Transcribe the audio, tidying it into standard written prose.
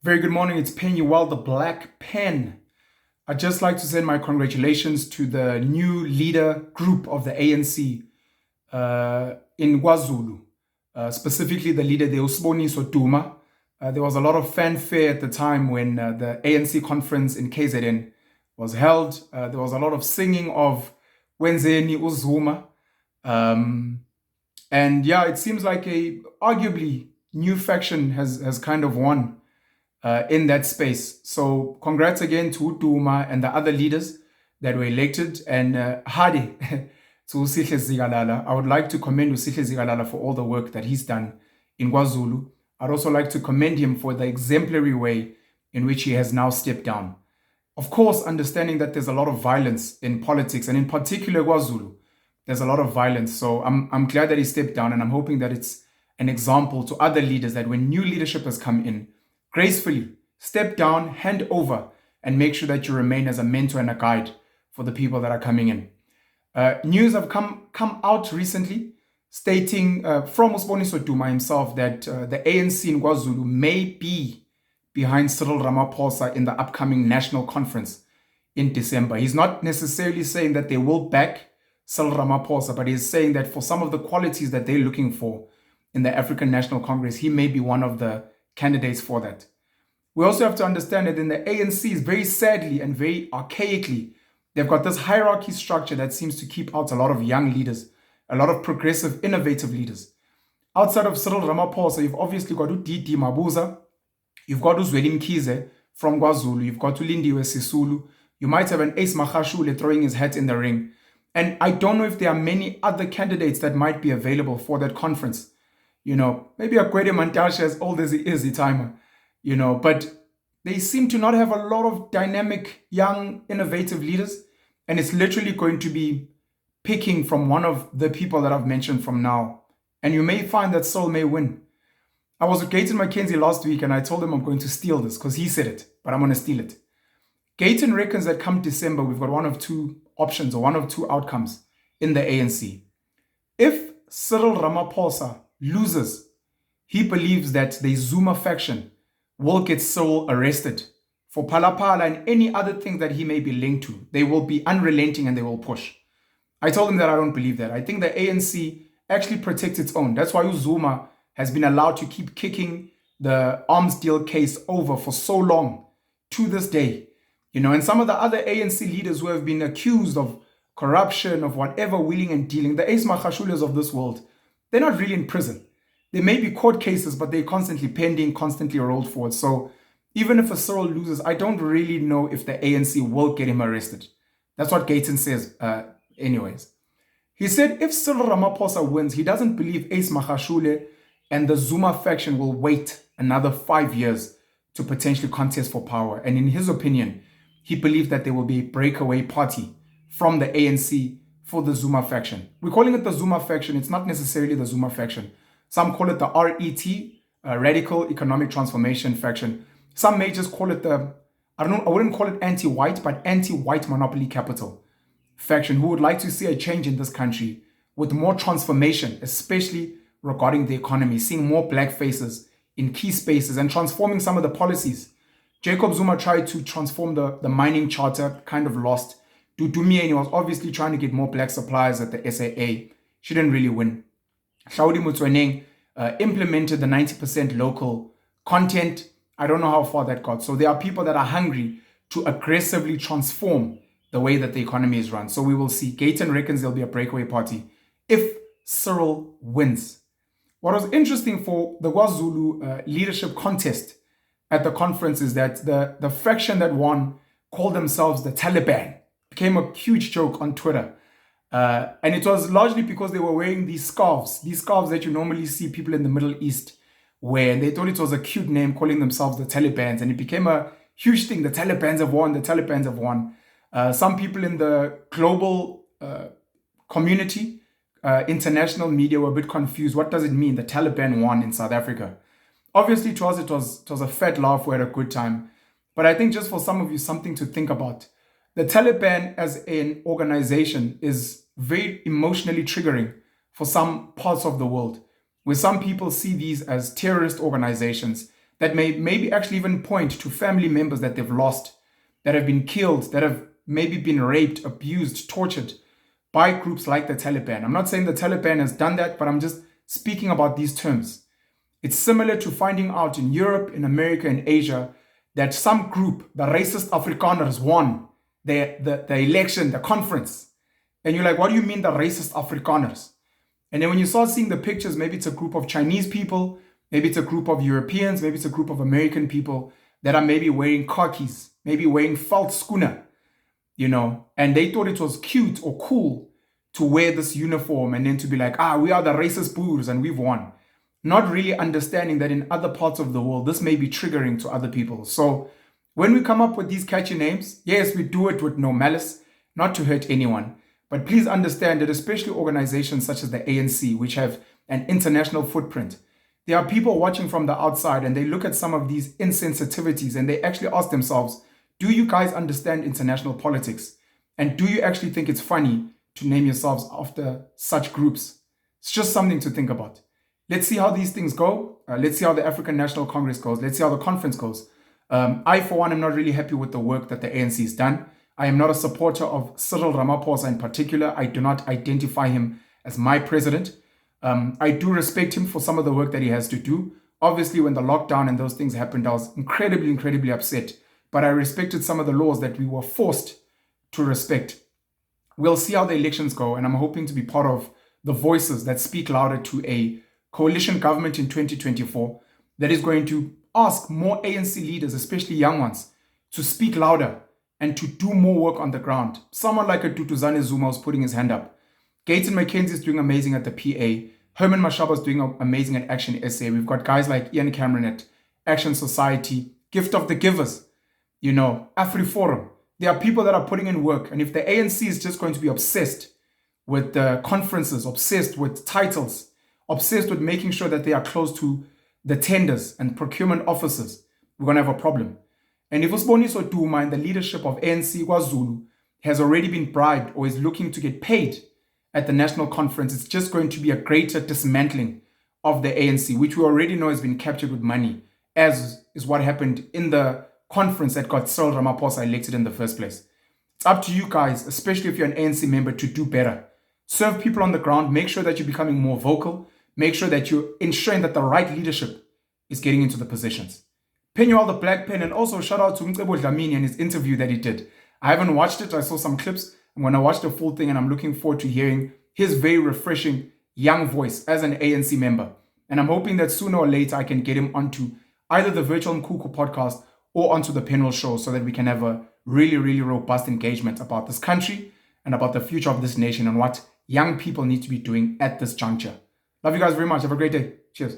Very good morning. It's Penuel, the Black Pen. I'd just like to send my congratulations to the new leader group of the ANC in kwaZulu, specifically the leader, the Usboniso Duma. There was a lot of fanfare at the time when the ANC conference in KZN was held. There was a lot of singing of Wenzeni Uzuma. And yeah, it seems like a arguably new faction has kind of won in that space. So congrats again to Duma and the other leaders that were elected. And Hadi to Usihle Zigalala. I would like to commend Usihle Zigalala for all the work that he's done in kwaZulu. I'd also like to commend him for the exemplary way in which he has now stepped down. Of course, understanding that there's a lot of violence in politics, and in particular kwaZulu, there's a lot of violence. So I'm glad that he stepped down, and I'm hoping that it's an example to other leaders that when new leadership has come in, gracefully step down, hand over, and make sure that you remain as a mentor and a guide for the people that are coming in. News have come out recently stating from Usboniso Duma himself that the ANC in kwaZulu may be behind Cyril Ramaphosa in the upcoming national conference in December. He's not necessarily saying that they will back Cyril Ramaphosa, but he's saying that for some of the qualities that they're looking for in the African National Congress, he may be one of the candidates for that. We also have to understand that in the ANC, is very sadly and very archaically, they've got this hierarchy structure that seems to keep out a lot of young leaders, a lot of progressive, innovative leaders. Outside of Cyril Ramaphosa, you've obviously got Udidi Mabuza, you've got Uzweli Mkhize from kwaZulu, you've got Ulindiwe Sisulu, you might have an Ace Magashule throwing his hat in the ring. And I don't know if there are many other candidates that might be available for that conference. You know, maybe a Gwede Mantashe, as old as he is, the timer, you know, but they seem to not have a lot of dynamic, young, innovative leaders. And it's literally going to be picking from one of the people that I've mentioned from now. And you may find that Cyril may win. I was with Gayton McKenzie last week and I told him I'm going to steal this because he said it, but I'm going to steal it. Gayton reckons that come December, we've got one of two options or one of two outcomes in the ANC. If Cyril Ramaphosa loses, he believes that the Zuma faction will get Cyril arrested for Palapala and any other thing that he may be linked to. They will be unrelenting and they will push. I told him that I don't believe that. I think the ANC actually protects its own. That's why Zuma has been allowed to keep kicking the arms deal case over for so long to this day. You know, and some of the other ANC leaders who have been accused of corruption, of whatever, wheeling and dealing, the Ace Magashules of this world, they're not really in prison. There may be court cases, but they're constantly pending, constantly rolled forward. So even if a Cyril loses, I don't really know if the ANC will get him arrested. That's what Gayton says anyways. He said if Cyril Ramaphosa wins, he doesn't believe Ace Magashule and the Zuma faction will wait another 5 years to potentially contest for power. And in his opinion, he believed that there will be a breakaway party from the ANC for the Zuma faction. We're calling it the Zuma faction. It's not necessarily the Zuma faction. Some call it the RET, Radical Economic Transformation faction. Some may just call it the, I wouldn't call it anti-white, but anti-white monopoly capital faction who would like to see a change in this country with more transformation, especially regarding the economy, seeing more black faces in key spaces and transforming some of the policies. Jacob Zuma tried to transform the mining charter, kind of lost. Dudumieni was obviously trying to get more black suppliers at the SAA. She didn't really win. Hlaudi Motsoeneng implemented the 90% local content. I don't know how far that got. So there are people that are hungry to aggressively transform the way that the economy is run. So we will see. Gayton reckons there'll be a breakaway party if Cyril wins. What was interesting for the kwaZulu leadership contest at the conference is that the faction that won called themselves the Taliban. Became a huge joke on Twitter. And it was largely because they were wearing these scarves that you normally see people in the Middle East wear. And they thought it was a cute name, calling themselves the Talibans. And it became a huge thing. The Talibans have won. The Talibans have won. Some people in the global community, international media were a bit confused. What does it mean? The Taliban won in South Africa. Obviously, to us, it was a fat laugh. We had a good time. But I think just for some of you, something to think about. The Taliban as an organization is very emotionally triggering for some parts of the world, where some people see these as terrorist organizations that may maybe actually even point to family members that they've lost, that have been killed, that have maybe been raped, abused, tortured by groups like the Taliban. I'm not saying the Taliban has done that, but I'm just speaking about these terms. It's similar to finding out in Europe, in America, in Asia, that some group, the racist Afrikaners, won the election, the conference. And you're like, what do you mean the racist Afrikaners? And then when you start seeing the pictures, maybe it's a group of Chinese people, maybe it's a group of Europeans, maybe it's a group of American people that are maybe wearing khakis, maybe wearing felt schooner, and they thought it was cute or cool to wear this uniform and then to be like, we are the racist Boers and we've won. Not really understanding that in other parts of the world, this may be triggering to other people. So when we come up with these catchy names, yes, we do it with no malice, not to hurt anyone. But please understand that especially organizations such as the ANC, which have an international footprint, there are people watching from the outside and they look at some of these insensitivities and they actually ask themselves, do you guys understand international politics? And do you actually think it's funny to name yourselves after such groups? It's just something to think about. Let's see how these things go. Let's see how the African National Congress goes. Let's see how the conference goes. I, for one, am not really happy with the work that the ANC has done. I am not a supporter of Cyril Ramaphosa in particular. I do not identify him as my president. I do respect him for some of the work that he has to do. Obviously, when the lockdown and those things happened, I was incredibly, incredibly upset. But I respected some of the laws that we were forced to respect. We'll see how the elections go, and I'm hoping to be part of the voices that speak louder to a coalition government in 2024 that is going to ask more ANC leaders, especially young ones, to speak louder and to do more work on the ground. Someone like a Duduzane Zuma was putting his hand up. Gayton McKenzie is doing amazing at the PA. Herman Mashaba is doing amazing at Action SA. We've got guys like Ian Cameron at Action Society, Gift of the Givers, AfriForum. There are people that are putting in work. And if the ANC is just going to be obsessed with the conferences, obsessed with titles, obsessed with making sure that they are close to the tenders and procurement officers, we're going to have a problem. And if Usboniso Duma and the leadership of ANC kwaZulu has already been bribed or is looking to get paid at the national conference, it's just going to be a greater dismantling of the ANC, which we already know has been captured with money, as is what happened in the conference that got Cyril Ramaphosa elected in the first place. It's up to you guys, especially if you're an ANC member, to do better. Serve people on the ground, make sure that you're becoming more vocal, make sure that you're ensuring that the right leadership is getting into the positions. Penuel the Black Pen, and also shout out to Mcebo Dlamini and his interview that he did. I haven't watched it, I saw some clips. I'm going to watch the full thing and I'm looking forward to hearing his very refreshing young voice as an ANC member. And I'm hoping that sooner or later I can get him onto either the Virtual Mkuku podcast or onto the Penwell show so that we can have a really, really robust engagement about this country and about the future of this nation and what young people need to be doing at this juncture. Love you guys very much. Have a great day. Cheers.